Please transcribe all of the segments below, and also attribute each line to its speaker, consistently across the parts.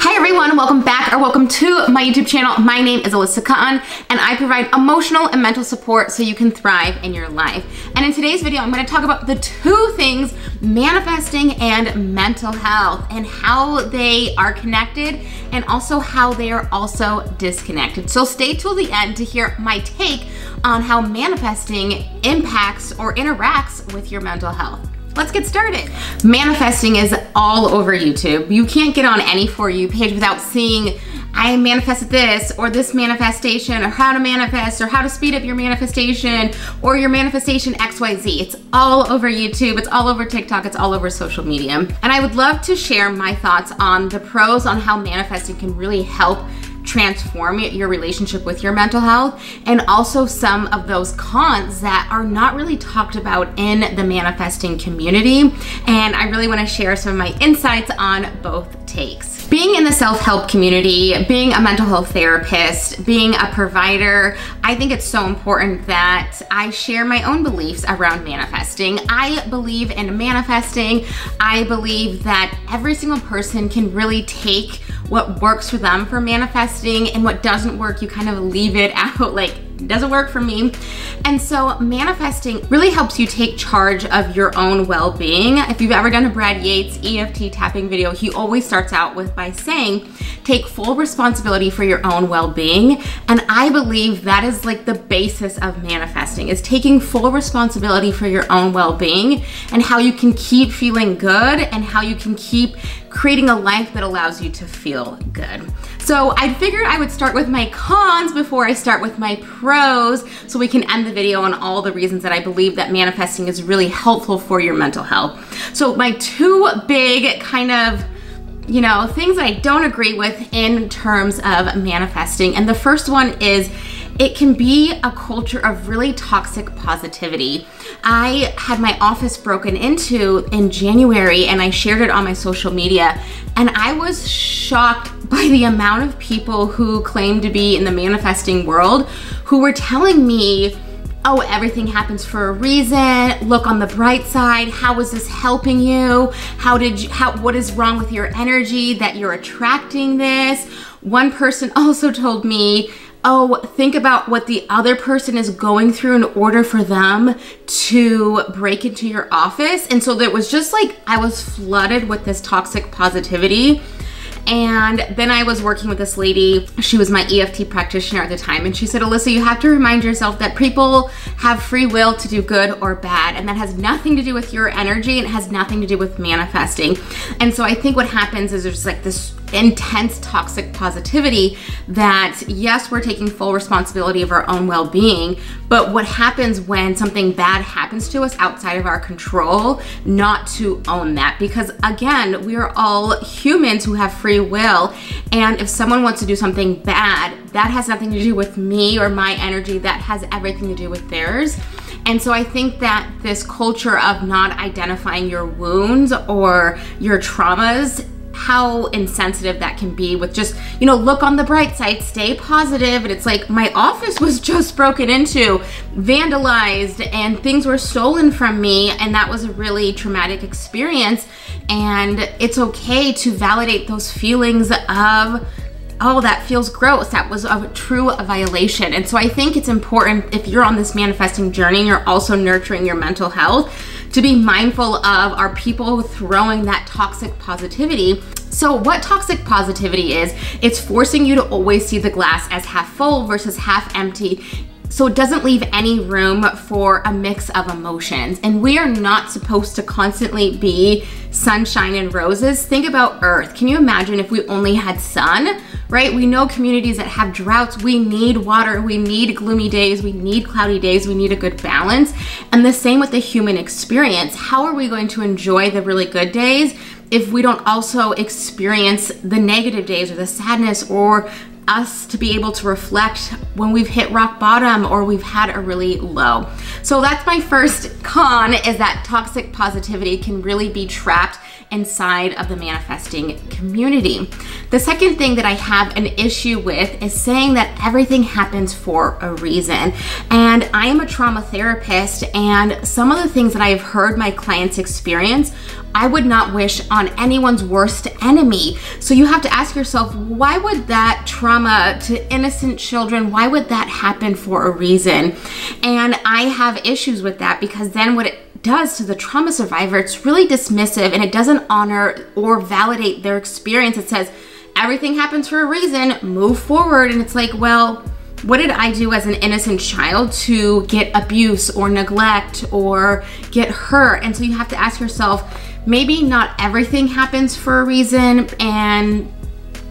Speaker 1: Hi everyone, welcome back or welcome to my YouTube channel. My name is Alyssa Cotten and I provide emotional and mental support so you can thrive in your life. And in today's video, I'm going to talk about the two things, manifesting and mental health, and how they are connected and also how they are also disconnected. So stay till the end to hear my take on how manifesting impacts or interacts with your mental health. Let's get started. Manifesting is all over YouTube. You can't get on any For You page without seeing, I manifested this, or this manifestation, or how to manifest, or how to speed up your manifestation, or your manifestation XYZ. It's all over YouTube, it's all over TikTok, it's all over social media. And I would love to share my thoughts on the pros on how manifesting can really help transform your relationship with your mental health, and also some of those cons that are not really talked about in the manifesting community. And I really want to share some of my insights on both takes. Being in the self-help community, being a mental health therapist, being a provider, I think it's so important that I share my own beliefs around manifesting. I believe in manifesting. I believe that every single person can really take what works for them for manifesting, and what doesn't work, you kind of leave it out, like, it doesn't work for me. And so manifesting really helps you take charge of your own well-being. If you've ever done a Brad Yates EFT tapping video, he always starts out by saying, take full responsibility for your own well-being. And I believe that is like the basis of manifesting, is taking full responsibility for your own well-being and how you can keep feeling good and how you can keep creating a life that allows you to feel good. So I figured I would start with my cons before I start with my pros, so we can end the video on all the reasons that I believe that manifesting is really helpful for your mental health. So my two big kind of, you know, things that I don't agree with in terms of manifesting. And the first one is it can be a culture of really toxic positivity. I had my office broken into in January and I shared it on my social media, and I was shocked by the amount of people who claim to be in the manifesting world who were telling me, oh, everything happens for a reason. Look on the bright side. How is this helping you? What is wrong with your energy that you're attracting this? One person also told me, oh, think about what the other person is going through in order for them to break into your office. And so there was just like, I was flooded with this toxic positivity. And then I was working with this lady, she was my EFT practitioner at the time, and she said, Alyssa, you have to remind yourself that people have free will to do good or bad, and that has nothing to do with your energy, and it has nothing to do with manifesting. And so I think what happens is there's like this intense toxic positivity that, yes, we're taking full responsibility of our own well-being, but what happens when something bad happens to us outside of our control, not to own that, because again, we are all humans who have free will, and if someone wants to do something bad, that has nothing to do with me or my energy, that has everything to do with theirs. And so I think that this culture of not identifying your wounds or your traumas, how insensitive that can be with just, you know, look on the bright side, stay positive. And it's like, my office was just broken into, vandalized, and things were stolen from me. And that was a really traumatic experience. And it's okay to validate those feelings of, oh, that feels gross. That was a true violation. And so I think it's important, if you're on this manifesting journey and you're also nurturing your mental health, to be mindful of, are people throwing that toxic positivity? So what toxic positivity is, it's forcing you to always see the glass as half full versus half empty. So it doesn't leave any room for a mix of emotions. And we are not supposed to constantly be sunshine and roses. Think about Earth. Can you imagine if we only had sun, right? We know communities that have droughts, we need water, we need gloomy days, we need cloudy days, we need a good balance. And the same with the human experience. How are we going to enjoy the really good days if we don't also experience the negative days or the sadness or us to be able to reflect when we've hit rock bottom or we've had a really low. So that's my first con, is that toxic positivity can really be trapped inside of the manifesting community. The second thing that I have an issue with is saying that everything happens for a reason. And I am a trauma therapist, and some of the things that I've heard my clients experience, I would not wish on anyone's worst enemy. So you have to ask yourself, why would that trauma to innocent children, why would that happen for a reason? And I have issues with that, because then what it does to the trauma survivor, it's really dismissive, and it doesn't honor or validate their experience. It says everything happens for a reason, move forward. And it's like, well, what did I do as an innocent child to get abuse or neglect or get hurt? And so you have to ask yourself, maybe not everything happens for a reason. And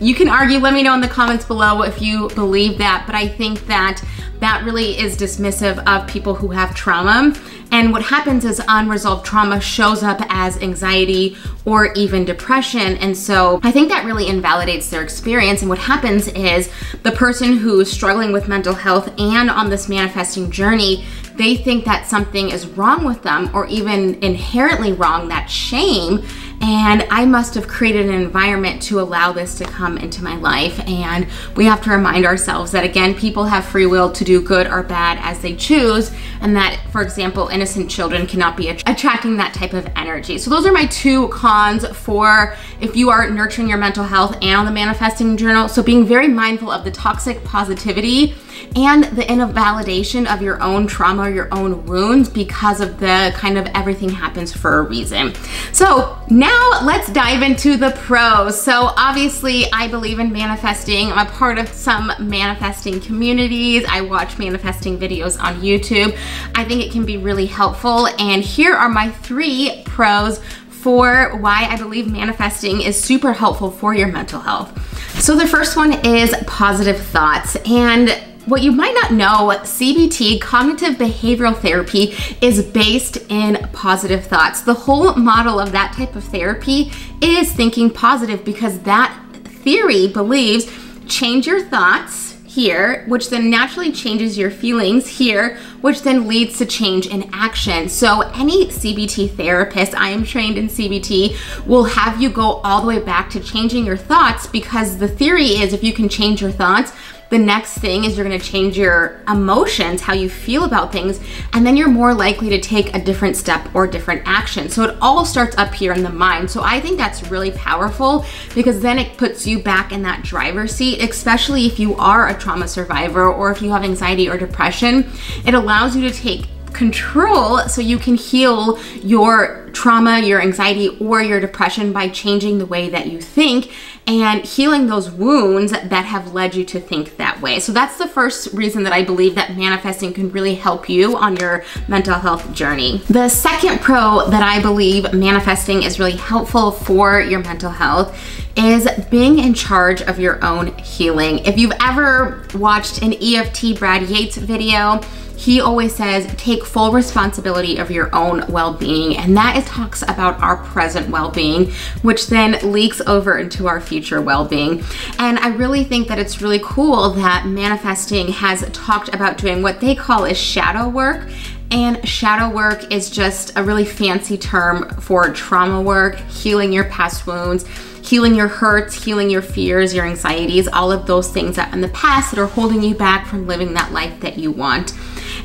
Speaker 1: you can argue, let me know in the comments below if you believe that, but I think that that really is dismissive of people who have trauma. And what happens is unresolved trauma shows up as anxiety or even depression. And so I think that really invalidates their experience. And what happens is the person who's struggling with mental health and on this manifesting journey, they think that something is wrong with them, or even inherently wrong, that shame. And I must have created an environment to allow this to come into my life. And we have to remind ourselves that, again, people have free will to do good or bad as they choose. And that, for example, innocent children cannot be attracting that type of energy. So those are my two cons for if you are nurturing your mental health and on the manifesting journal. So being very mindful of the toxic positivity and the invalidation of your own trauma, your own wounds, because of the kind of everything happens for a reason. So now let's dive into the pros. So obviously I believe in manifesting. I'm a part of some manifesting communities. I watch manifesting videos on YouTube. I think it can be really helpful. And here are my 3 pros for why I believe manifesting is super helpful for your mental health. So the first one is positive thoughts. And what you might not know, CBT, cognitive behavioral therapy, is based in positive thoughts. The whole model of that type of therapy is thinking positive, because that theory believes change your thoughts here, which then naturally changes your feelings here, which then leads to change in action. So any CBT therapist, I am trained in CBT, will have you go all the way back to changing your thoughts, because the theory is if you can change your thoughts, the next thing is you're gonna change your emotions, how you feel about things, and then you're more likely to take a different step or different action. So it all starts up here in the mind. So I think that's really powerful, because then it puts you back in that driver's seat, especially if you are a trauma survivor or if you have anxiety or depression. It allows you to take control so you can heal your trauma, your anxiety, or your depression by changing the way that you think and healing those wounds that have led you to think that way. So that's the first reason that I believe that manifesting can really help you on your mental health journey. The second pro that I believe manifesting is really helpful for your mental health is being in charge of your own healing. If you've ever watched an EFT Brad Yates video, he always says, take full responsibility of your own well-being. And that talks about our present well-being, which then leaks over into our future well-being. And I really think that it's really cool that manifesting has talked about doing what they call is shadow work. And shadow work is just a really fancy term for trauma work, healing your past wounds, healing your hurts, healing your fears, your anxieties, all of those things that in the past that are holding you back from living that life that you want.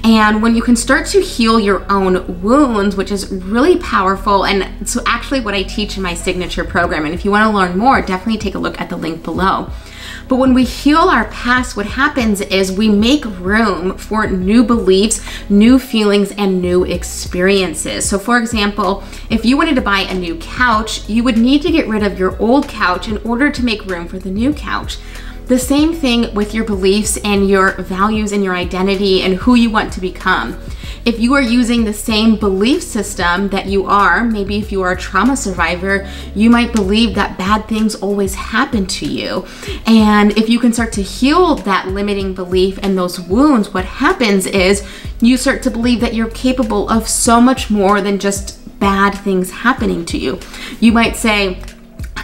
Speaker 1: And when you can start to heal your own wounds, which is really powerful, and so actually what I teach in my signature program, and if you want to learn more, definitely take a look at the link below. But when we heal our past, what happens is we make room for new beliefs, new feelings, and new experiences. So for example, if you wanted to buy a new couch, you would need to get rid of your old couch in order to make room for the new couch. The same thing with your beliefs and your values and your identity and who you want to become. If you are using the same belief system that you are, maybe if you are a trauma survivor, you might believe that bad things always happen to you. And if you can start to heal that limiting belief and those wounds, what happens is you start to believe that you're capable of so much more than just bad things happening to you. You might say,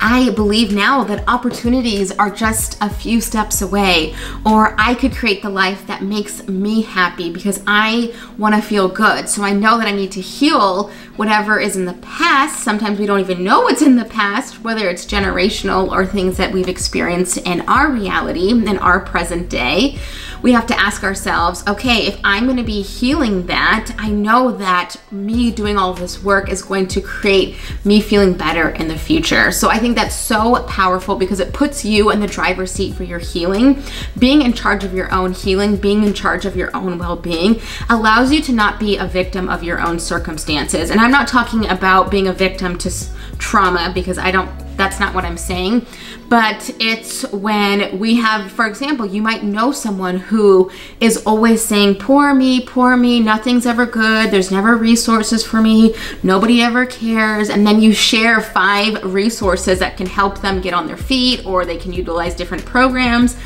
Speaker 1: I believe now that opportunities are just a few steps away, or I could create the life that makes me happy because I want to feel good. So I know that I need to heal whatever is in the past. Sometimes we don't even know what's in the past, whether it's generational or things that we've experienced in our reality, in our present day. We have to ask ourselves, okay, if I'm going to be healing that, I know that me doing all of this work is going to create me feeling better in the future. So I think that's so powerful because it puts you in the driver's seat for your healing. Being in charge of your own healing, being in charge of your own well-being allows you to not be a victim of your own circumstances. And I'm not talking about being a victim to trauma, because that's not what I'm saying. But it's when we have, for example, you might know someone who is always saying, poor me, nothing's ever good, there's never resources for me, nobody ever cares. And then you share 5 resources that can help them get on their feet, or they can utilize different programs,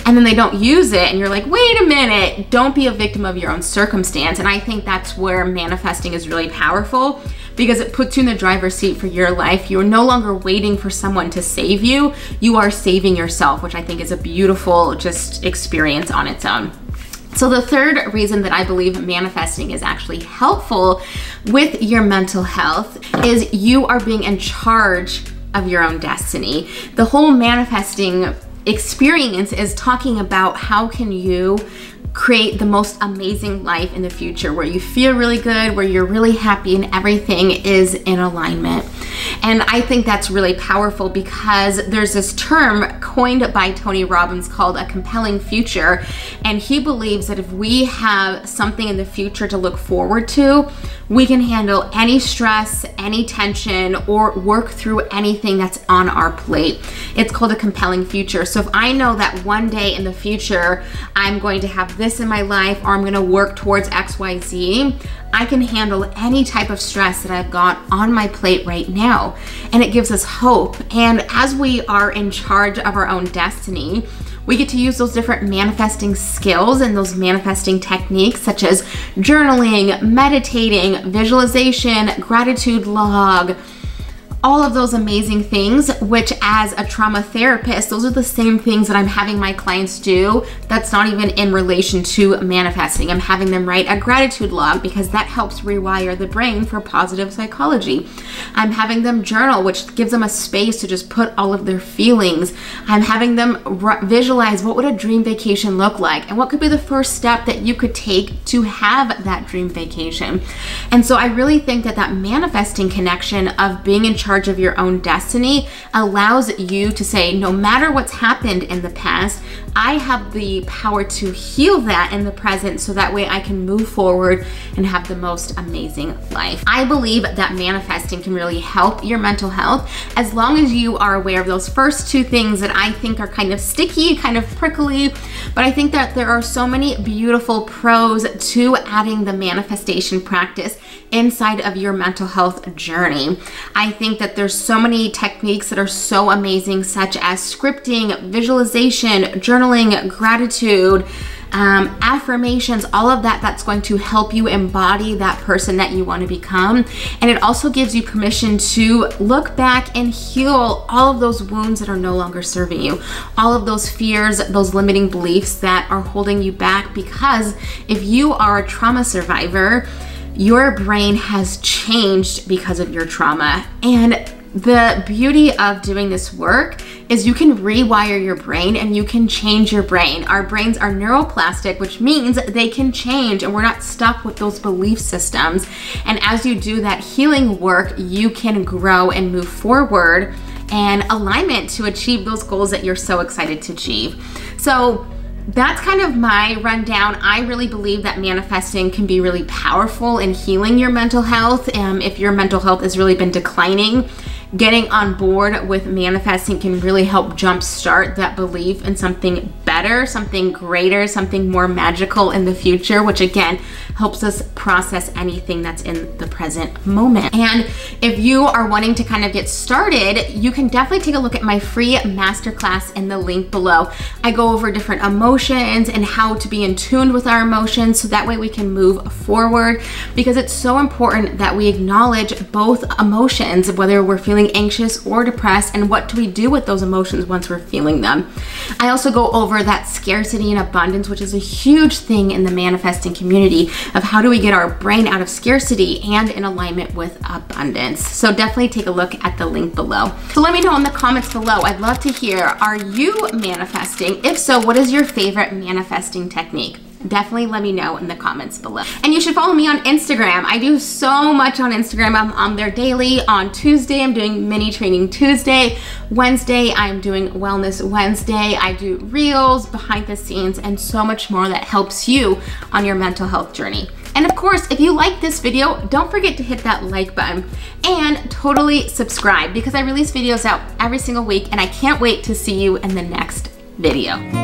Speaker 1: and then they don't use it, and you're like, wait a minute, don't be a victim of your own circumstance. And I think that's where manifesting is really powerful, because it puts you in the driver's seat for your life. You're no longer waiting for someone to save you. You are saving yourself, which I think is a beautiful just experience on its own. So the third reason that I believe manifesting is actually helpful with your mental health is you are being in charge of your own destiny. The whole manifesting experience is talking about how can you create the most amazing life in the future, where you feel really good, where you're really happy, and everything is in alignment. And I think that's really powerful because there's this term coined by Tony Robbins called a compelling future. And he believes that if we have something in the future to look forward to, we can handle any stress, any tension, or work through anything that's on our plate. It's called a compelling future. So if I know that one day in the future, I'm going to have this in my life, or I'm going to work towards XYZ, I can handle any type of stress that I've got on my plate right now. And it gives us hope. And as we are in charge of our own destiny, we get to use those different manifesting skills and those manifesting techniques such as journaling, meditating, visualization, gratitude log, all of those amazing things, which as a trauma therapist, those are the same things that I'm having my clients do. That's not even in relation to manifesting. I'm having them write a gratitude log because that helps rewire the brain for positive psychology. I'm having them journal, which gives them a space to just put all of their feelings. I'm having them visualize what would a dream vacation look like and what could be the first step that you could take to have that dream vacation. And so I really think that that manifesting connection of being in charge of your own destiny allows you to say, no matter what's happened in the past, I have the power to heal that in the present so that way I can move forward and have the most amazing life. I believe that manifesting can really help your mental health as long as you are aware of those first 2 things that I think are kind of sticky, kind of prickly, but I think that there are so many beautiful pros to adding the manifestation practice inside of your mental health journey. I think that there's so many techniques that are so amazing, such as scripting, visualization, journaling, gratitude, affirmations, all of that that's going to help you embody that person that you want to become. And it also gives you permission to look back and heal all of those wounds that are no longer serving you, all of those fears, those limiting beliefs that are holding you back, because if you are a trauma survivor, your brain has changed because of your trauma. And the beauty of doing this work is you can rewire your brain and you can change your brain. Our brains are neuroplastic, which means they can change and we're not stuck with those belief systems. And as you do that healing work, you can grow and move forward in alignment to achieve those goals that you're so excited to achieve. So that's kind of my rundown. I really believe that manifesting can be really powerful in healing your mental health. If your mental health has really been declining, getting on board with manifesting can really help jumpstart that belief in something better better, something greater, something more magical in the future, which again helps us process anything that's in the present moment. And if you are wanting to kind of get started, you can definitely take a look at my free masterclass in the link below. I go over different emotions and how to be in tune with our emotions so that way we can move forward, because it's so important that we acknowledge both emotions, whether we're feeling anxious or depressed, and what do we do with those emotions once we're feeling them. I also go over that scarcity and abundance, which is a huge thing in the manifesting community, of how do we get our brain out of scarcity and in alignment with abundance. So definitely take a look at the link below. So let me know in the comments below. I'd love to hear, are you manifesting? If so, what is your favorite manifesting technique? Definitely let me know in the comments below. And you should follow me on Instagram. I do so much on Instagram. I'm on there daily. On Tuesday, I'm doing mini training Tuesday. Wednesday, I'm doing wellness Wednesday. I do reels, behind the scenes, and so much more that helps you on your mental health journey. And of course, if you like this video, don't forget to hit that like button and totally subscribe, because I release videos out every single week and I can't wait to see you in the next video.